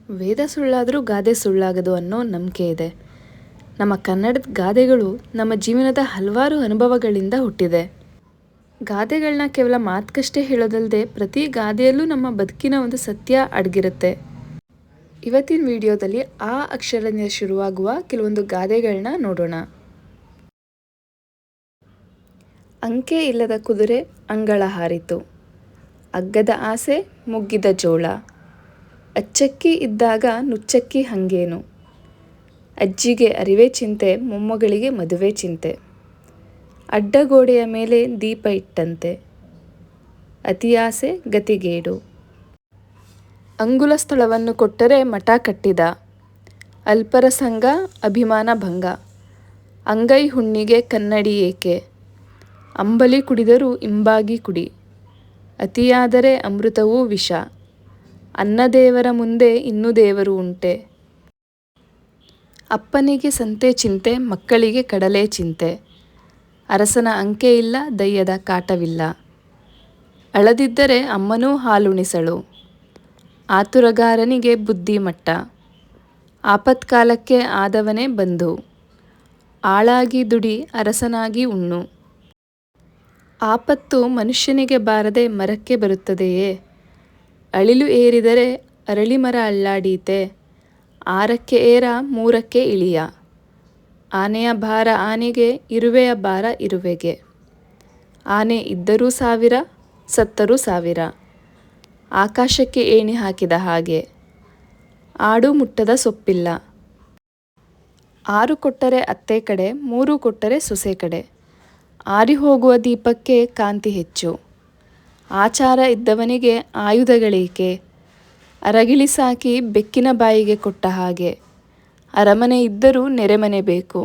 ವೇದ ಸುಳ್ಳಾದರೂ ಗಾದೆ ಸುಳ್ಳಾಗದು ಅನ್ನೋ ನಂಬಿಕೆ ಇದೆ. ನಮ್ಮ ಕನ್ನಡದ ಗಾದೆಗಳು ನಮ್ಮ ಜೀವನದ ಹಲವಾರು ಅನುಭವಗಳಿಂದ ಹುಟ್ಟಿದೆ. ಗಾದೆಗಳನ್ನ ಕೇವಲ ಮಾತುಕಷ್ಟೇ ಹೇಳೋದಲ್ಲದೆ ಪ್ರತಿ ಗಾದೆಯಲ್ಲೂ ನಮ್ಮ ಬದುಕಿನ ಒಂದು ಸತ್ಯ ಅಡಗಿರುತ್ತೆ. ಇವತ್ತಿನ ವಿಡಿಯೋದಲ್ಲಿ ಆ ಅಕ್ಷರದಿಂದ ಶುರುವಾಗುವ ಕೆಲವೊಂದು ಗಾದೆಗಳನ್ನ ನೋಡೋಣ. ಅಂಕೆ ಇಲ್ಲದ ಕುದುರೆ ಅಂಗಳ ಹಾರಿತು, ಅಗ್ಗದ ಆಸೆ ಮುಗ್ಗಿದ ಜೋಳ, ಅಚ್ಚಕ್ಕಿ ಇದ್ದಾಗ ನುಚ್ಚಕ್ಕಿ ಹಂಗೇನು, ಅಜ್ಜಿಗೆ ಅರಿವೆ ಚಿಂತೆ ಮೊಮ್ಮಗಳಿಗೆ ಮದುವೆ ಚಿಂತೆ, ಅಡ್ಡಗೋಡೆಯ ಮೇಲೆ ದೀಪ ಇಟ್ಟಂತೆ, ಅತಿಯಾಸೆ ಗತಿಗೇಡು, ಅಂಗುಲ ಸ್ಥಳವನ್ನು ಕೊಟ್ಟರೆ ಮಠ ಕಟ್ಟಿದ, ಅಲ್ಪರ ಸಂಘ ಅಭಿಮಾನ ಭಂಗ, ಅಂಗೈ ಹುಣ್ಣಿಗೆ ಕನ್ನಡಿ ಏಕೆ, ಅಂಬಲಿ ಕುಡಿದರೂ ಇಂಬಾಗಿ ಕುಡಿ, ಅತಿಯಾದರೆ ಅಮೃತವೂ ವಿಷ, ಅನ್ನದೇವರ ಮುಂದೆ ಇನ್ನೂ ದೇವರು ಉಂಟೆ, ಅಪ್ಪನಿಗೆ ಸಂತೆ ಚಿಂತೆ ಮಕ್ಕಳಿಗೆ ಕಡಲೆ ಚಿಂತೆ, ಅರಸನ ಅಂಕೆ ಇಲ್ಲ ದಯ್ಯದ ಕಾಟವಿಲ್ಲ, ಅಳದಿದ್ದರೆ ಅಮ್ಮನೂ ಹಾಲುಣಿಸಳು, ಆತುರಗಾರನಿಗೆ ಬುದ್ಧಿ ಮಟ್ಟ, ಆಪತ್ಕಾಲಕ್ಕೆ ಆದವನೇ ಬಂಧು, ಆಳಾಗಿ ದುಡಿ ಅರಸನಾಗಿ ಉಣ್ಣು, ಆಪತ್ತು ಮನುಷ್ಯನಿಗೆ ಬಾರದೆ ಮರಕ್ಕೆ ಬರುತ್ತದೆಯೇ, ಅಳಿಲು ಏರಿದರೆ ಅರಳಿ ಮರ ಅಳ್ಳಾಡೀತೆ, ಆರಕ್ಕೆ ಏರ ಮೂರಕ್ಕೆ ಇಳಿಯ, ಆನೆಯ ಭಾರ ಆನೆಗೆ ಇರುವೆಯ ಭಾರ ಇರುವೆಗೆ, ಆನೆ ಇದ್ದರೂ ಸಾವಿರ ಸತ್ತರೂ ಸಾವಿರ, ಆಕಾಶಕ್ಕೆ ಏಣಿ ಹಾಕಿದ ಹಾಗೆ, ಆಡು ಮುಟ್ಟದ ಸೊಪ್ಪಿಲ್ಲ, 6 ಕೊಟ್ಟರೆ ಅತ್ತೆ ಕಡೆ 3 ಕೊಟ್ಟರೆ ಸೊಸೆ ಕಡೆ, ಆರಿ ಹೋಗುವ ದೀಪಕ್ಕೆ ಕಾಂತಿ ಹೆಚ್ಚು, ಆಚಾರ ಇದ್ದವನಿಗೆ ಆಯುಧಗಳೇಕೆ, ಅರಗಿಳಿ ಸಾಕಿ ಬೆಕ್ಕಿನ ಬಾಯಿಗೆ ಕೊಟ್ಟ ಹಾಗೆ, ಅರಮನೆ ಇದ್ದರೂ ನೆರೆಮನೆ ಬೇಕು.